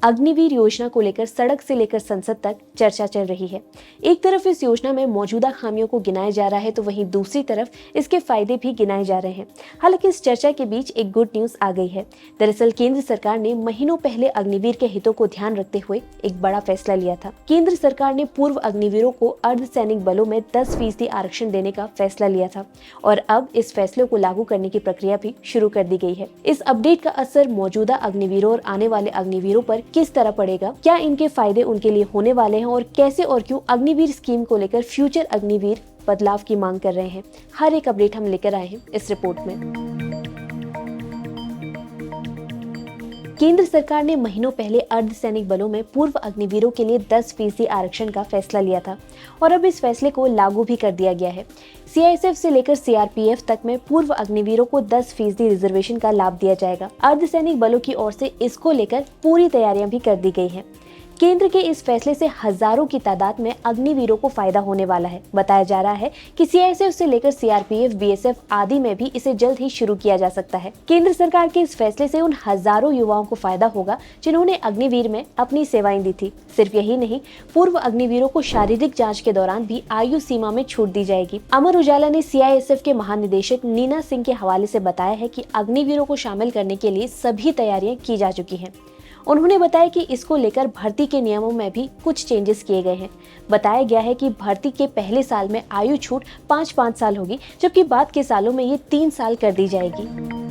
अग्निवीर योजना को लेकर सड़क से लेकर संसद तक चर्चा चल रही है। एक तरफ इस योजना में मौजूदा खामियों को गिनाया जा रहा है तो वहीं दूसरी तरफ इसके फायदे भी गिनाए जा रहे हैं। हालांकि इस चर्चा के बीच एक गुड न्यूज आ गई है। दरअसल केंद्र सरकार ने महीनों पहले अग्निवीर के हितों को ध्यान रखते हुए एक बड़ा फैसला लिया था। केंद्र सरकार ने पूर्व अग्निवीरों को अर्धसैनिक बलों में 10% आरक्षण देने का फैसला लिया था और अब इस फैसले को लागू करने की प्रक्रिया भी शुरू कर दी गई है। इस अपडेट का असर मौजूदा अग्निवीरों और आने वाले अग्निवीरों पर किस तरह पड़ेगा, क्या इनके फायदे उनके लिए होने वाले हैं और कैसे और क्यों अग्निवीर स्कीम को लेकर फ्यूचर अग्निवीर बदलाव की मांग कर रहे हैं, हर एक अपडेट हम लेकर आए हैं इस रिपोर्ट में। केंद्र सरकार ने महीनों पहले अर्धसैनिक बलों में पूर्व अग्निवीरों के लिए 10% आरक्षण का फैसला लिया था और अब इस फैसले को लागू भी कर दिया गया है। सीआईएसएफ से लेकर सीआरपीएफ तक में पूर्व अग्निवीरों को 10% रिजर्वेशन का लाभ दिया जाएगा। अर्धसैनिक बलों की ओर से इसको लेकर पूरी तैयारियां भी कर दी गई हैं। केंद्र के इस फैसले से हजारों की तादाद में अग्निवीरों को फायदा होने वाला है। बताया जा रहा है कि सीआईएसएफ से लेकर सीआरपीएफ, बीएसएफ आदि में भी इसे जल्द ही शुरू किया जा सकता है। केंद्र सरकार के इस फैसले से उन हजारों युवाओं को फायदा होगा जिन्होंने अग्निवीर में अपनी सेवाएं दी थी। सिर्फ यही नहीं, पूर्व अग्निवीरों को शारीरिक जाँच के दौरान भी आयु सीमा में छूट दी जाएगी। अमर उजाला ने सीआईएसएफ के महानिदेशक नीना सिंह के हवाले से बताया है कि अग्निवीरों को शामिल करने के लिए सभी तैयारियां की जा चुकी हैं। उन्होंने बताया कि इसको लेकर भर्ती के नियमों में भी कुछ चेंजेस किए गए हैं। बताया गया है कि भर्ती के पहले साल में आयु छूट 5-5 साल होगी, जबकि बाद के सालों में ये 3 साल कर दी जाएगी।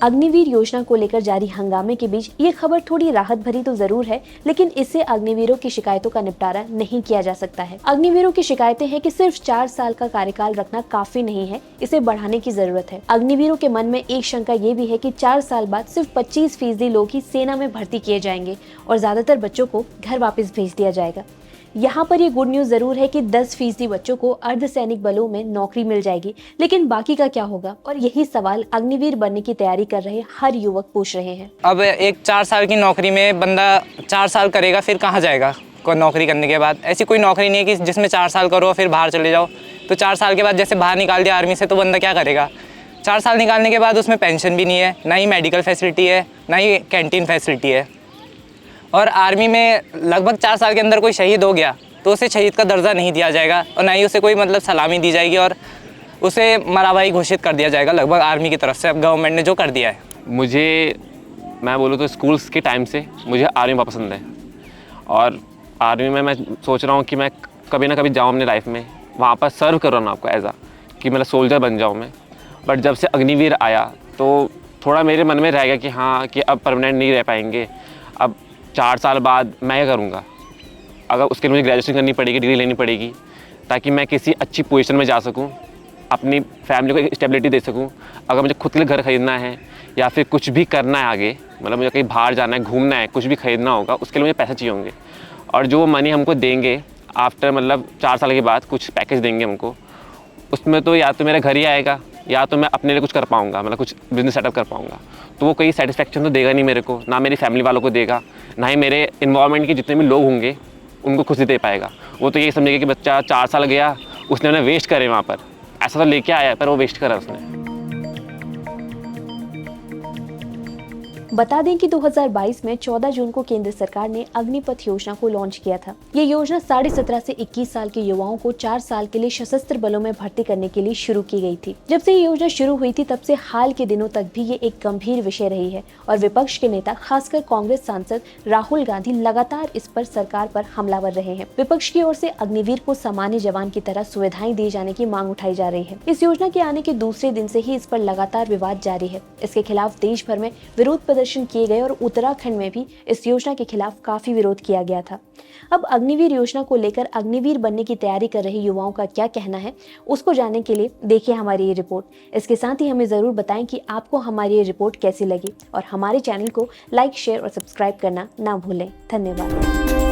अग्निवीर योजना को लेकर जारी हंगामे के बीच ये खबर थोड़ी राहत भरी तो जरूर है, लेकिन इससे अग्निवीरों की शिकायतों का निपटारा नहीं किया जा सकता है। अग्निवीरों की शिकायतें हैं कि सिर्फ 4 साल का कार्यकाल रखना काफी नहीं है, इसे बढ़ाने की जरूरत है। अग्निवीरों के मन में एक शंका ये भी है कि 4 साल बाद सिर्फ 25% लोग ही सेना में भर्ती किए जाएंगे और ज्यादातर बच्चों को घर वापस भेज दिया जाएगा। यहाँ पर ये गुड न्यूज जरूर है कि 10% बच्चों को अर्धसैनिक बलों में नौकरी मिल जाएगी, लेकिन बाकी का क्या होगा? और यही सवाल अग्निवीर बनने की तैयारी कर रहे हर युवक पूछ रहे हैं। अब एक 4 साल की नौकरी में बंदा 4 साल करेगा, फिर कहाँ जाएगा? कोई नौकरी करने के बाद ऐसी कोई नौकरी नहीं है कि जिसमें 4 साल करो फिर बाहर चले जाओ। तो 4 साल के बाद जैसे बाहर निकाल दिया आर्मी से, तो बंदा क्या करेगा? 4 साल निकालने के बाद उसमें पेंशन भी नहीं है, ना ही मेडिकल फैसिलिटी है, ना ही कैंटीन फैसिलिटी है। और आर्मी में लगभग 4 साल के अंदर कोई शहीद हो गया तो उसे शहीद का दर्जा नहीं दिया जाएगा और ना ही उसे कोई सलामी दी जाएगी और उसे मराभाई घोषित कर दिया जाएगा लगभग आर्मी की तरफ से। अब गवर्नमेंट ने जो कर दिया है। मैं बोलूँ तो स्कूल्स के टाइम से मुझे आर्मी बहुत पसंद है और आर्मी में मैं सोच रहा हूँ कि मैं कभी ना कभी जाऊँ अपने लाइफ में, वहाँ पर सर्व करूँ ना आपको एज कि मतलब सोल्जर बन जाऊँ मैं। बट जब से अग्निवीर आया तो थोड़ा मेरे मन में रह गया कि हाँ कि अब परमानेंट नहीं रह पाएंगे। अब 4 साल बाद मैं क्या करूँगा? अगर उसके लिए मुझे ग्रेजुएशन करनी पड़ेगी, डिग्री लेनी पड़ेगी, ताकि मैं किसी अच्छी पोजीशन में जा सकूं, अपनी फैमिली को एक स्टेबिलिटी दे सकूं। अगर मुझे खुद के लिए घर खरीदना है या फिर कुछ भी करना है आगे, मतलब मुझे कहीं बाहर जाना है, घूमना है, कुछ भी खरीदना होगा, उसके लिए मुझे पैसे चाहिए होंगे। और जो मनी हमको देंगे आफ्टर 4 साल के बाद कुछ पैकेज देंगे हमको, उसमें तो या तो मेरा घर ही आएगा या तो मैं अपने लिए कुछ कर पाऊँगा, कुछ बिजनेस सेटअप कर पाऊँगा। तो वो कोई सेटिस्फेक्शन तो देगा नहीं मेरे को, ना मेरी फैमिली वालों को देगा, ना ही मेरे इन्वायरमेंट के जितने भी लोग होंगे उनको खुशी दे पाएगा। वो तो यही समझेगा कि बच्चा 4 साल गया, उसने उन्हें वेस्ट करे वहाँ पर। ऐसा तो लेके आया पर वो वेस्ट करा उसने। बता दें कि 2022 में 14 जून को केंद्र सरकार ने अग्निपथ योजना को लॉन्च किया था। ये योजना 17.5 से 21 साल के युवाओं को 4 साल के लिए सशस्त्र बलों में भर्ती करने के लिए शुरू की गई थी। जब से ये योजना शुरू हुई थी तब से हाल के दिनों तक भी ये एक गंभीर विषय रही है और विपक्ष के नेता, खासकर कांग्रेस सांसद राहुल गांधी लगातार इस पर सरकार पर हमलावर रहे हैं। विपक्ष की ओर से अग्निवीर को सामान्य जवान की तरह सुविधाएं दिए जाने की मांग उठाई जा रही है। इस योजना के आने के दूसरे दिन से ही इस पर लगातार विवाद जारी है। इसके खिलाफ देश भर में विरोध किए गए और उत्तराखंड में भी इस योजना के खिलाफ काफी विरोध किया गया था। अब अग्निवीर योजना को लेकर अग्निवीर बनने की तैयारी कर रहे युवाओं का क्या कहना है, उसको जानने के लिए देखिए हमारी ये रिपोर्ट। इसके साथ ही हमें जरूर बताएं कि आपको हमारी ये रिपोर्ट कैसी लगी और हमारे चैनल को लाइक, शेयर और सब्सक्राइब करना ना भूलें। धन्यवाद।